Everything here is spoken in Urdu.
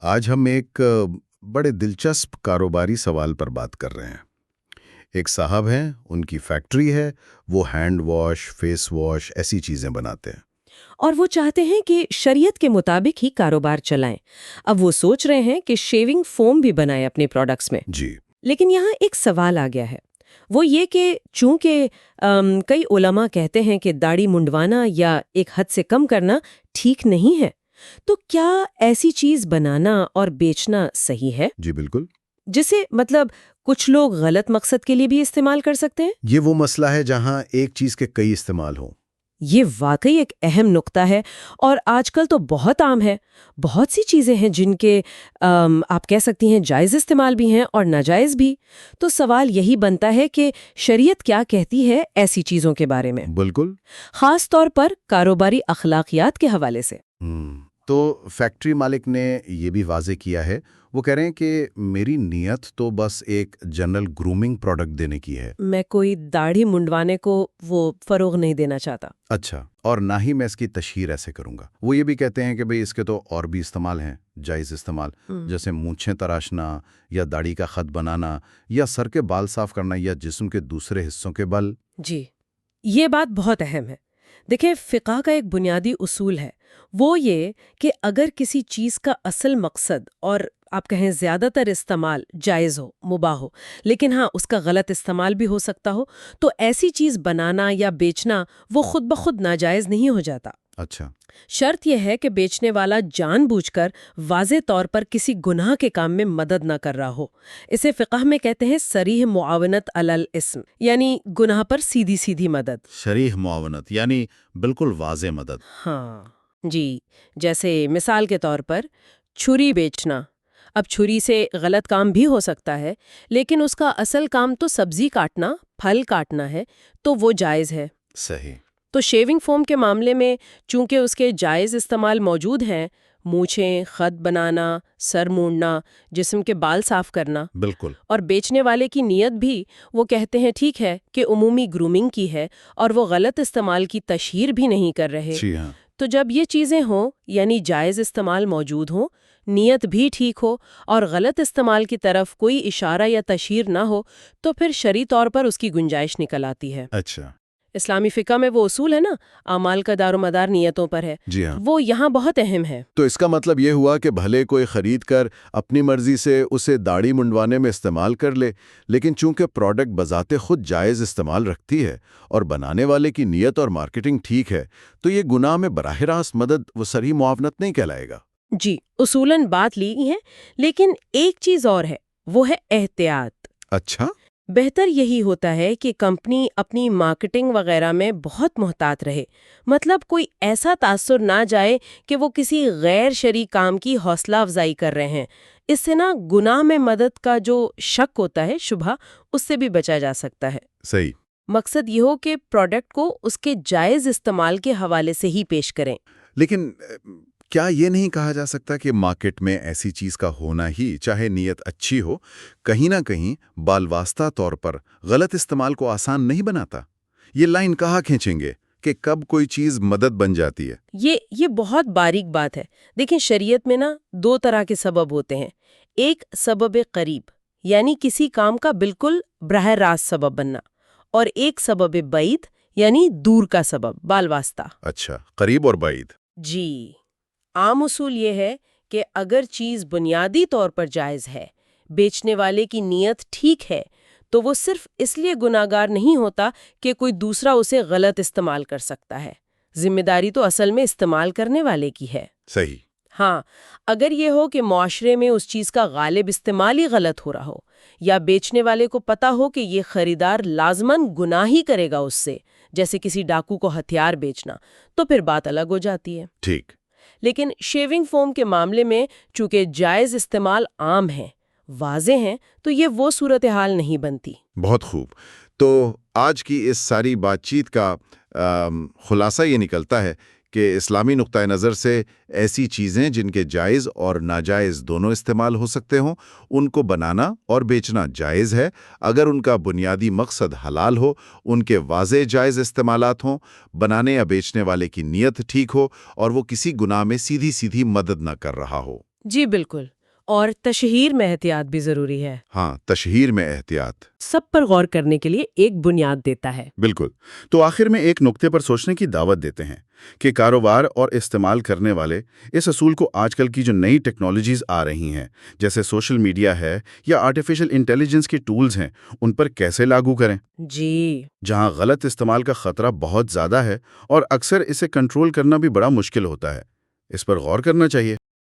آج ہم ایک بڑے دلچسپ کاروباری سوال پر بات کر رہے ہیں۔ ایک صاحب ہیں، ان کی فیکٹری ہے، وہ ہینڈ واش، فیس واش ایسی چیزیں بناتے ہیں۔ اور وہ چاہتے ہیں کہ شریعت کے مطابق ہی کاروبار چلائیں۔ اب وہ سوچ رہے ہیں کہ شیونگ فوم بھی بنائیں اپنے پروڈکٹس میں۔ جی لیکن یہاں ایک سوال آ گیا ہے، وہ یہ کہ چونکہ کئی علماء کہتے ہیں کہ داڑھی منڈوانا یا ایک حد سے کم کرنا ٹھیک نہیں ہے، تو کیا ایسی چیز بنانا اور بیچنا صحیح ہے؟ جی بالکل، جسے کچھ لوگ غلط مقصد کے لیے بھی استعمال کر سکتے ہیں؟ یہ وہ مسئلہ ہے جہاں ایک چیز کے کئی استعمال ہوں۔ یہ واقعی ایک اہم نقطہ ہے، اور آج کل تو بہت عام ہے۔ بہت سی چیزیں ہیں جن کے آپ کہہ سکتی ہیں جائز استعمال بھی ہیں اور ناجائز بھی۔ تو سوال یہی بنتا ہے کہ شریعت کیا کہتی ہے ایسی چیزوں کے بارے میں، بالکل۔ خاص طور پر کاروباری اخلاقیات کے حوالے سے۔ تو فیکٹری مالک نے یہ بھی واضح کیا ہے، وہ کہہ رہے ہیں کہ میری نیت تو بس ایک جنرل گرومنگ پروڈکٹ دینے کی ہے۔ میں کوئی داڑھی منڈوانے کو وہ فروغ نہیں دینا چاہتا۔ اچھا، اور نہ ہی میں اس کی تشہیر ایسے کروں گا۔ وہ یہ بھی کہتے ہیں کہ بھئی اس کے تو اور بھی استعمال ہیں، جائز استعمال، جیسے مونچھیں تراشنا یا داڑھی کا خط بنانا یا سر کے بال صاف کرنا یا جسم کے دوسرے حصوں کے بل۔ جی، یہ بات بہت اہم ہے۔ دیکھیں، فقہ کا ایک بنیادی اصول ہے، وہ یہ کہ اگر کسی چیز کا اصل مقصد اور آپ کہیں زیادہ تر استعمال جائز ہو، مباح ہو، لیکن ہاں اس کا غلط استعمال بھی ہو سکتا ہو، تو ایسی چیز بنانا یا بیچنا وہ خود بخود ناجائز نہیں ہو جاتا۔ اچھا، شرط یہ ہے کہ بیچنے والا جان بوجھ کر واضح طور پر کسی گناہ کے کام میں مدد نہ کر رہا ہو۔ اسے فقہ میں کہتے ہیں صریح معاونت علی الاسم، یعنی گناہ پر سیدھی سیدھی مدد۔ صریح معاونت یعنی بالکل واضح مدد۔ ہاں جی، جیسے مثال کے طور پر چھری بیچنا۔ اب چھری سے غلط کام بھی ہو سکتا ہے، لیکن اس کا اصل کام تو سبزی کاٹنا، پھل کاٹنا ہے، تو وہ جائز ہے۔ صحیح۔ تو شیونگ فوم کے معاملے میں چونکہ اس کے جائز استعمال موجود ہیں، مونچھیں، خط بنانا، سر مونڈنا، جسم کے بال صاف کرنا، بالکل۔ اور بیچنے والے کی نیت بھی وہ کہتے ہیں ٹھیک ہے کہ عمومی گرومنگ کی ہے، اور وہ غلط استعمال کی تشہیر بھی نہیں کر رہے۔ جی ہاں۔ تو جب یہ چیزیں ہوں، یعنی جائز استعمال موجود ہوں، نیت بھی ٹھیک ہو، اور غلط استعمال کی طرف کوئی اشارہ یا تشہیر نہ ہو، تو پھر شرعی طور پر اس کی گنجائش نکل آتی ہے۔ اچھا۔ اسلامی فقہ میں وہ اصول ہے نا، اعمال کا دار و مدار نیتوں پر ہے، جی ہاں۔ وہ یہاں بہت اہم ہے۔ تو اس کا مطلب یہ ہوا کہ بھلے کوئی خرید کر اپنی مرضی سے اسے داڑھی منڈوانے میں استعمال کر لے، لیکن چونکہ پروڈکٹ بذات خود جائز استعمال رکھتی ہے اور بنانے والے کی نیت اور مارکیٹنگ ٹھیک ہے، تو یہ گناہ میں براہ راست مدد و صریح معاونت نہیں کہلائے گا۔ جی، اصولاً بات لی ہے، لیکن ایک چیز اور ہے، وہ ہے احتیاط۔ اچھا۔ بہتر یہی ہوتا ہے کہ کمپنی اپنی مارکیٹنگ وغیرہ میں بہت محتاط رہے، مطلب کوئی ایسا تاثر نہ جائے کہ وہ کسی غیر شرعی کام کی حوصلہ افزائی کر رہے ہیں۔ اس سے نا گناہ میں مدد کا جو شک ہوتا ہے، شبہ، اس سے بھی بچا جا سکتا ہے۔ صحیح۔ مقصد یہ ہو کہ پروڈکٹ کو اس کے جائز استعمال کے حوالے سے ہی پیش کریں۔ لیکن کیا یہ نہیں کہا جا سکتا کہ مارکیٹ میں ایسی چیز کا ہونا ہی، چاہے نیت اچھی ہو، کہیں نہ کہیں بالواسطہ طور پر غلط استعمال کو آسان نہیں بناتا؟ یہ لائن کہاں کھینچیں گے کہ کب کوئی چیز مدد بن جاتی ہے؟ یہ بہت باریک بات ہے۔ دیکھیں، شریعت میں نا دو طرح کے سبب ہوتے ہیں۔ ایک سبب قریب، یعنی کسی کام کا بالکل براہ راست سبب بننا، اور ایک سبب بعید، یعنی دور کا سبب، بالواسطہ۔ اچھا، قریب اور بعید۔ جی، عام اصول یہ ہے کہ اگر چیز بنیادی طور پر جائز ہے، بیچنے والے کی نیت ٹھیک ہے، تو وہ صرف اس لیے گناہگار نہیں ہوتا کہ کوئی دوسرا اسے غلط استعمال کر سکتا ہے۔ ذمہ داری تو اصل میں استعمال کرنے والے کی ہے۔ صحیح۔ ہاں، اگر یہ ہو کہ معاشرے میں اس چیز کا غالب استعمال ہی غلط ہو رہا ہو، یا بیچنے والے کو پتا ہو کہ یہ خریدار لازماً گناہ ہی کرے گا اس سے، جیسے کسی ڈاکو کو ہتھیار بیچنا، تو پھر بات الگ ہو جاتی ہے۔ ٹھیک۔ لیکن شیونگ فوم کے معاملے میں چونکہ جائز استعمال عام ہیں، واضح ہیں، تو یہ وہ صورتحال نہیں بنتی۔ بہت خوب۔ تو آج کی اس ساری بات چیت کا خلاصہ یہ نکلتا ہے کہ اسلامی نقطۂ نظر سے ایسی چیزیں جن کے جائز اور ناجائز دونوں استعمال ہو سکتے ہوں، ان کو بنانا اور بیچنا جائز ہے، اگر ان کا بنیادی مقصد حلال ہو، ان کے واضح جائز استعمالات ہوں، بنانے یا بیچنے والے کی نیت ٹھیک ہو، اور وہ کسی گناہ میں سیدھی سیدھی مدد نہ کر رہا ہو۔ جی بالکل، اور تشہیر میں احتیاط بھی ضروری ہے۔ ہاں، تشہیر میں احتیاط۔ سب پر غور کرنے کے لیے ایک بنیاد دیتا ہے۔ بالکل۔ تو آخر میں ایک نقطے پر سوچنے کی دعوت دیتے ہیں کہ کاروبار اور استعمال کرنے والے اس اصول کو آج کل کی جو نئی ٹیکنالوجیز آ رہی ہیں، جیسے سوشل میڈیا ہے یا آرٹیفیشل انٹیلیجنس کے ٹولز ہیں، ان پر کیسے لاگو کریں۔ جی جہاں غلط استعمال کا خطرہ بہت زیادہ ہے اور اکثر اسے کنٹرول کرنا بھی بڑا مشکل ہوتا ہے، اس پر غور کرنا چاہیے۔